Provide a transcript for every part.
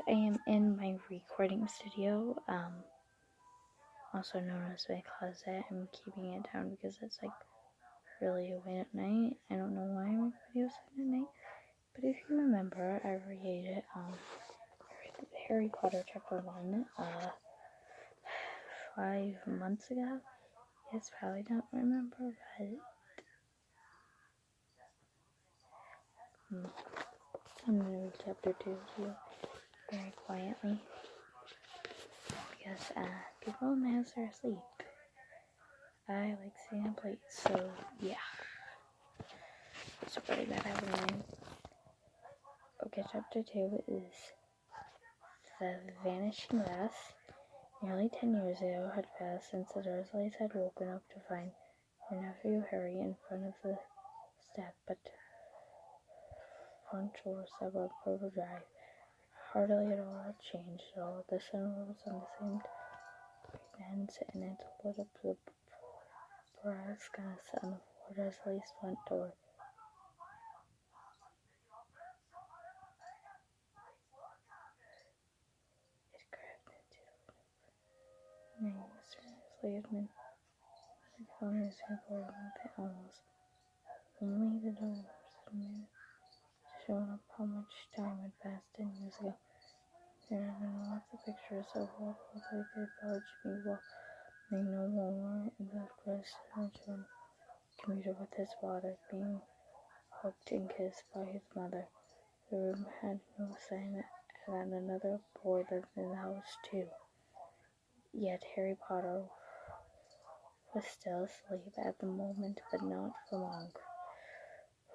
I am in my recording studio, also known as my closet. I'm keeping it down because it's like really late at night. I don't know why I make videos at night, but if you remember, I read Harry Potter chapter 1 5 months ago. Yes, probably don't remember, but I'm gonna read chapter 2 to you very quietly because people in the house are asleep. I like sitting up late, so yeah. It's a pretty bad habit. Okay, chapter 2 is The Vanishing Glass. Nearly 10 years ago had passed since the Dursleys had woken up to find their nephew Harry in front of the front doorstep of Purple Drive. Hardly at all had changed at all. The sun rose on the same ends, and it lit up the brass gas on the Four Dursleys' front door. It crept into the name Mr. Dursley had been on his report about the owls. Only the doors had managed to show up how much time had passed 10 years ago. There had been lots of pictures of what looked like their village people being no longer in the Gresham commuter with his father, being hugged and kissed by his mother. The room had no sign that another boy lived in the house too. Yet Harry Potter was still asleep at the moment, but not for long.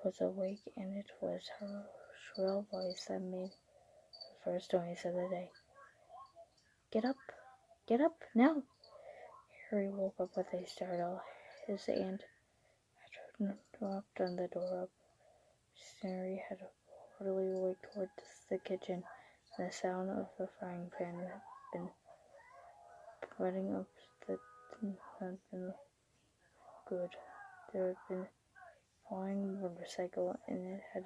Was awake, and it was her shrill voice that made the first noise of the day. Get up, now! Harry woke up with a startle. His aunt had knocked on the door up. Harry had hurriedly walked towards the kitchen, and the sound of the frying pan had been running up that had been good. There had been a flying motorcycle, and it had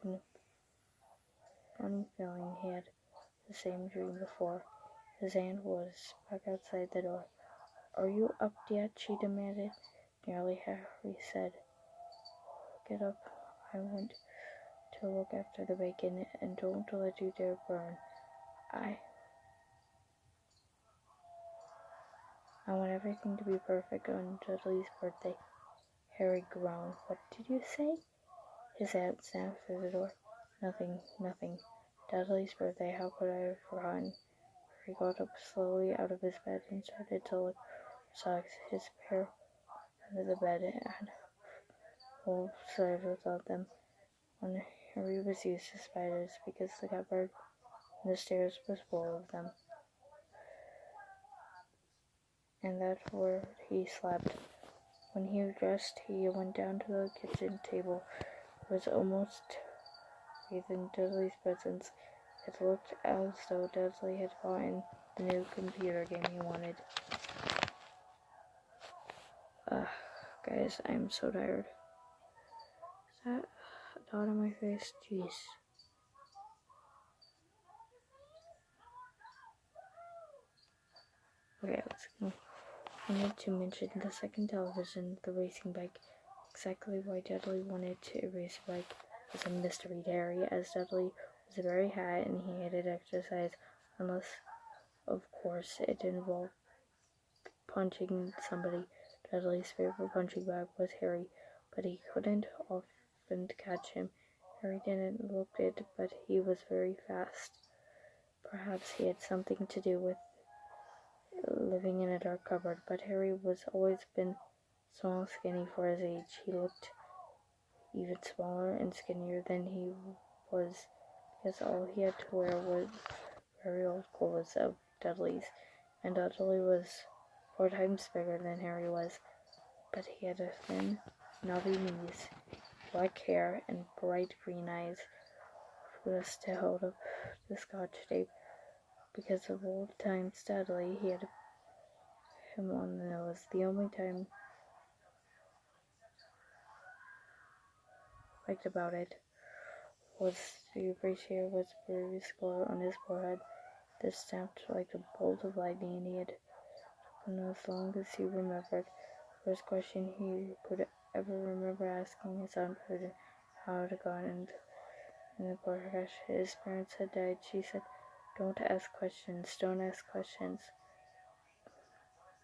been a funny feeling. He had the same dream before. His aunt was back outside the door. Are you up yet? She demanded. Nearly, Harry said. Get up. I want to look after the bacon, and don't let you dare burn. I want everything to be perfect on Dudley's birthday. Harry groaned. What did you say? His aunt snapped through the door. Nothing. Dudley's birthday, how could I have forgotten? He got up slowly out of his bed and started to look for socks. His pair under the bed and full size without them. When Harry was used to spiders because the cupboard on the stairs was full of them. And that's where he slept. When he dressed, he went down to the kitchen table. It was almost within Dudley's presence. It looked as though Dudley had gotten the new computer game he wanted. Guys, I'm so tired. Is that a dot on my face? Jeez. Okay, let's go. I wanted to mention the second television, the racing bike. Exactly why Dudley wanted to race a bike was a mystery to Harry, as Dudley was very hot and he hated exercise, unless, of course, it involved punching somebody. Dudley's favorite punching bag was Harry, but he couldn't often catch him. Harry didn't look it, but he was very fast. Perhaps he had something to do with living in a dark cupboard, but Harry was always been small and skinny for his age. He looked even smaller and skinnier than he was, because all he had to wear was very old clothes of Dudley's, and Dudley was 4 times bigger than Harry was, but he had a thin, knobby knees, black hair, and bright green eyes, just to hold up the Scotch tape. Because of old times Dudley, he had him on the nose. The only time I liked about it was the appreciated was the scar on his forehead that snapped like a bolt of lightning, and he had been as long as he remembered. First question he could ever remember asking his Aunt Prudence how it got in the crash. His parents had died. She said, "Don't ask questions, don't ask questions."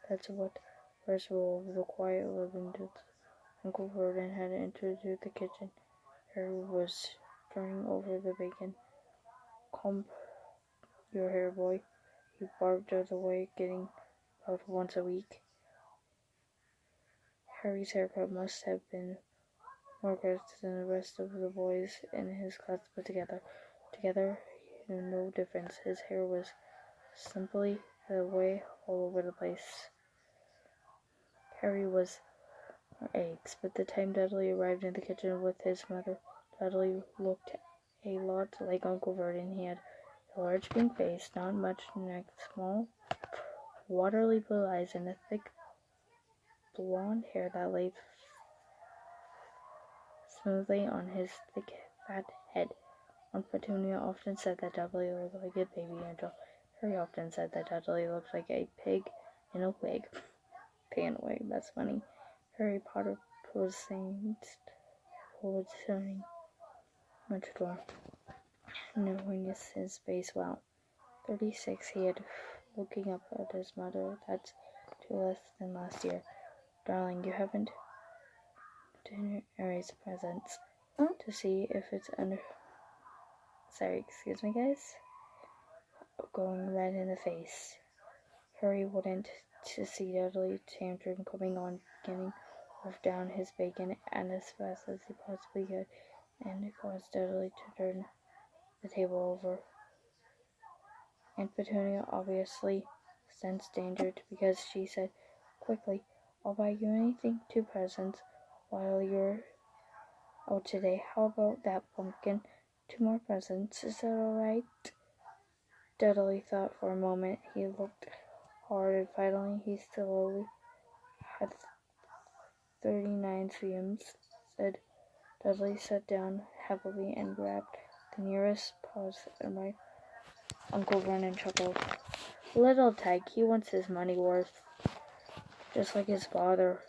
That's what first rule of the quiet living did. Uncle Vernon had entered through the kitchen. Harry was turning over the bacon. "Comb your hair, boy," he barked out of the way, getting about once a week. Harry's haircut must have been more correct than the rest of the boys in his class put together. Together, he knew no difference. His hair was simply the way all over the place. Harry was eggs, but the time Dudley arrived in the kitchen with his mother, Dudley looked a lot like Uncle Vernon. He had a large pink face, not much neck, small, watery blue eyes, and a thick blonde hair that lay smoothly on his thick, fat head. Aunt Petunia often said that Dudley looked like a baby angel. Harry often said that Dudley looked like a pig in a wig. Pig in a wig, that's funny. Harry Potter possessing much more. Knowing his face well. 36, he had, looking up at his mother. "That's 2 less than last year. Darling, you haven't dinner Harry's presents to see if it's under." Sorry, excuse me, guys. Going red in the face. Harry wouldn't to see Dudley tantrum coming on, getting off down his bacon and as fast as he possibly could, and it caused Dudley to turn the table over. Aunt Petunia obviously sensed danger because she said quickly, "I'll buy you anything, 2 presents, while you're out today. How about that, Pumpkin? 2 more presents, is that all right?" Dudley thought for a moment. He looked hard, and finally he slowly had 39 fumes, said. Dudley sat down heavily and grabbed the nearest pause and my Uncle Vernon chuckled. "Little Tyke, he wants his money worth, just like his father."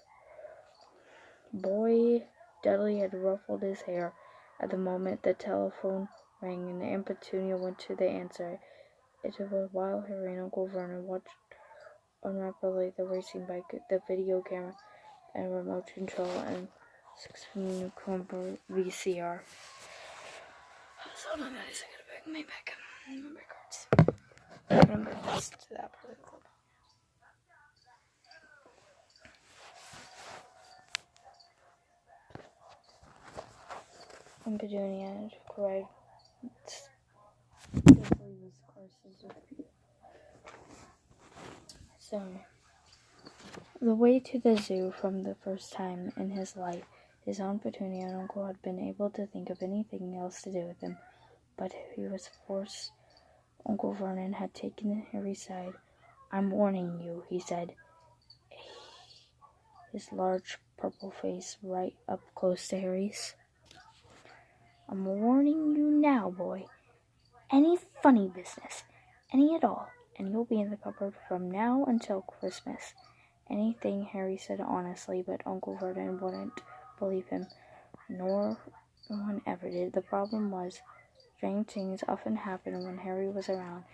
Boy, Dudley had ruffled his hair. At the moment the telephone rang and Aunt Petunia went to the answer. It was while Harry and Uncle Vernon watched unwrappingly the racing bike, the video camera, and remote control, and 6-camera VCR. So hold on, guys, I gotta bring my back cards. Remember this to that part of the club. And Petunia cried. Dudley was courses with So, the way to the zoo from the first time in his life, his Aunt Petunia and Uncle had been able to think of anything else to do with him, but he was forced. Uncle Vernon had taken Harry's side. "I'm warning you," he said, his large purple face right up close to Harry's. "I'm warning you now, boy. Any funny business, any at all, and you'll be in the cupboard from now until Christmas." Anything Harry said honestly, but Uncle Vernon wouldn't believe him, nor one ever did. The problem was, strange things often happened when Harry was around.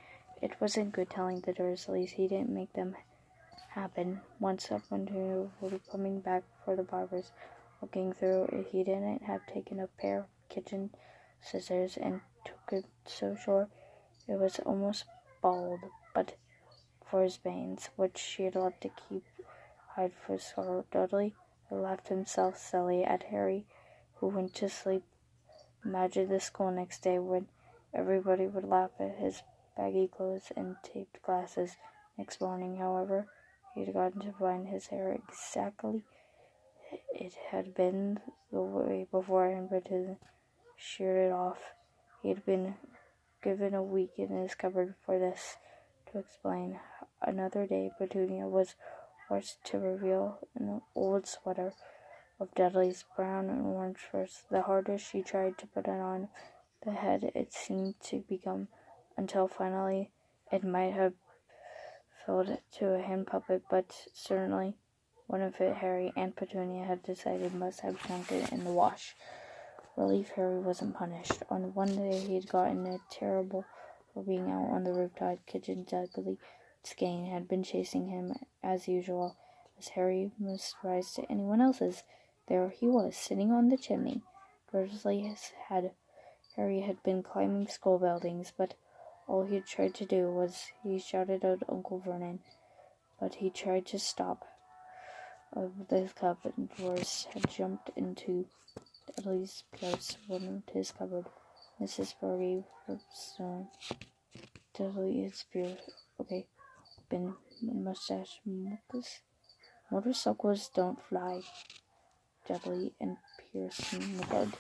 It wasn't good telling the Dursleys he didn't make them happen. Once up when he was coming back for the barbers, looking through, he didn't have taken a pair of kitchen scissors and took it so short it was almost bald, but for his bangs, which she had loved to keep hide for Scarlet. Dudley laughed himself silly at Harry, who went to sleep. Imagine the school next day when everybody would laugh at his baggy clothes and taped glasses. Next morning, however, he had gotten to find his hair exactly it had been the way before and to sheared it off. He had been given a week in his cupboard for this. To explain, another day Petunia was forced to reveal an old sweater of Dudley's, brown and orange first. The harder she tried to put it on, the head it seemed to become, until finally it might have filled to a hand puppet, but certainly one of it Harry and Petunia had decided must have shrunk it in the wash. Relief, Harry wasn't punished. On one day he had gotten a terrible for being out on the rooftop kitchen. Dudley Skane had been chasing him as usual, as Harry must rise to anyone else's. There he was, sitting on the chimney. Harry had been climbing school buildings, but all he had tried to do was he shouted out Uncle Vernon, but he tried to stop. The cupboards had jumped into Dudley's Pierce went to his cupboard. Mrs. Bertie Ripstone. Dudley is been mustache motorcycles don't fly. Dudley and Pierce in the bed.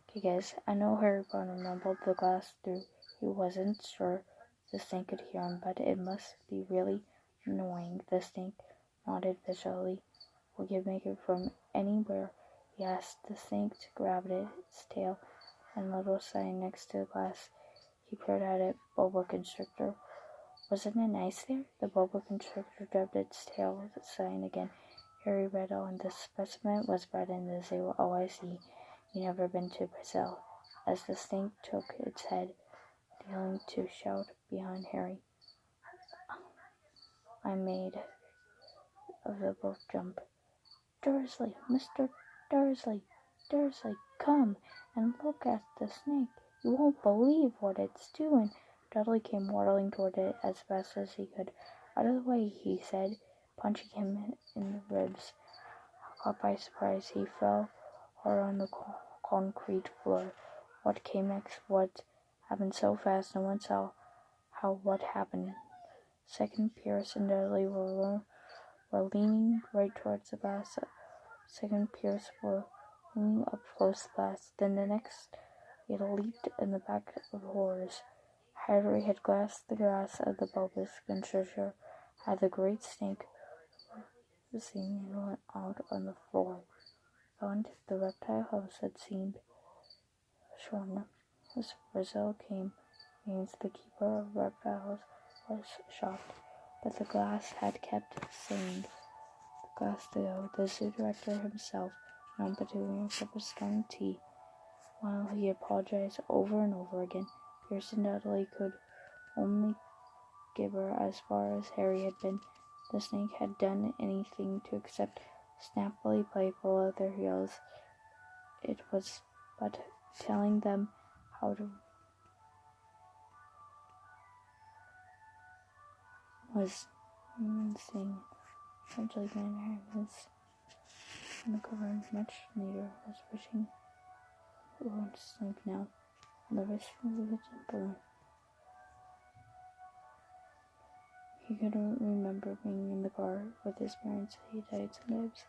Okay guys, I know Harry Potter mumbled the glass through. He wasn't sure the snake could hear him, but it must be really annoying. The snake nodded visually. We could make it from anywhere. He asked the snake to grab its tail and little sign next to the glass. He peered at it. Boa Constrictor. Wasn't it nice there? The Boa Constrictor grabbed its tail sign again. Harry read on. The specimen was bred in the zoo. Oh, I see. You never been to Brazil. As the snake took its head, dealing to shout behind Harry. I made of the boat jump. Dursley, Mr. Dursley, come and look at the snake. You won't believe what it's doing. Dudley came waddling toward it as fast as he could. Out of the way, he said, punching him in the ribs. Caught by surprise, he fell hard on the concrete floor. What came next? What happened so fast? No one saw what happened. Second, Pierce and Dudley were leaning right towards the glass. Second, Pierce were leaning up close to the glass. Then the next, it leaped in the back of horrors. Harry had glassed the glass of the Boa Constrictor, had the great snake seen and went out on the floor. Found the reptile house had seemed shorn. As Brazil came, means the keeper of reptiles was shocked, but the glass had kept saying the glass to go. The zoo director himself, known Petunia, sipped a strong tea, while he apologized over and over again. Pierce and Dudley could only gibber as far as Harry had been. The snake had done anything to accept snappily playful at their heels. It was but telling them how to was saying essentially man was uncovered much later was wishing who went to sleep now. The rest was a temple. He could remember being in the car with his parents. He died sometimes.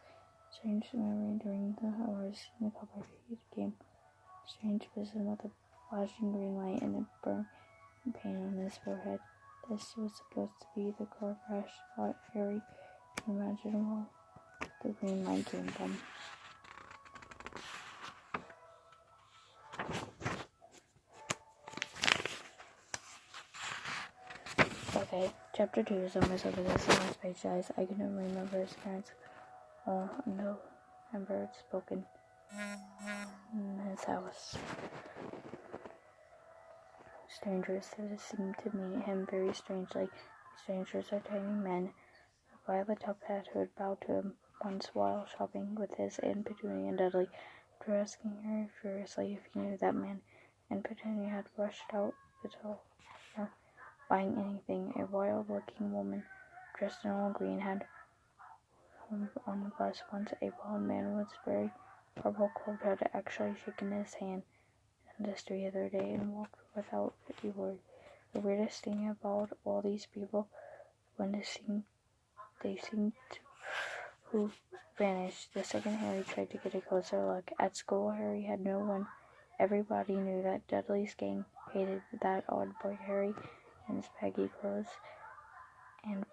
Strange memory during the hours in the cupboard. He became strange vision with a flashing green light and a burning pain on his forehead. This was supposed to be the car crash, thought Harry. Imaginable the green light came from. Okay, chapter 2 is almost over. This is the last page, guys. I couldn't remember his parents. Oh, no. Remember it's spoken in his house. Strangers seemed to meet him very strangely. Strangers are tiny men. A violet top hat who had bowed to him once while shopping with his Aunt Petunia and Dudley. After asking Harry furiously if he knew that man, Aunt Petunia had rushed out the door, buying anything. A wild-looking woman dressed in all green had on the bus once. A blond man with very purple cloak had actually shaken his hand in the street the other day and walked without a word. The weirdest thing about all these people, when they seemed to vanish. The second Harry tried to get a closer look. At school, Harry had no one. Everybody knew that Dudley's gang hated that odd boy Harry in his baggy clothes and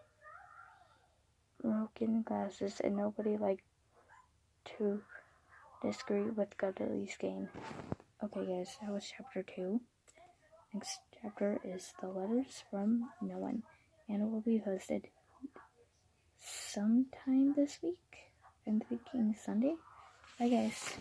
broken glasses, and nobody liked to disagree with Dudley's game. Okay guys, that was chapter 2. Next chapter is The Letters from No One, and it will be posted sometime this week. I'm thinking Sunday. Bye guys.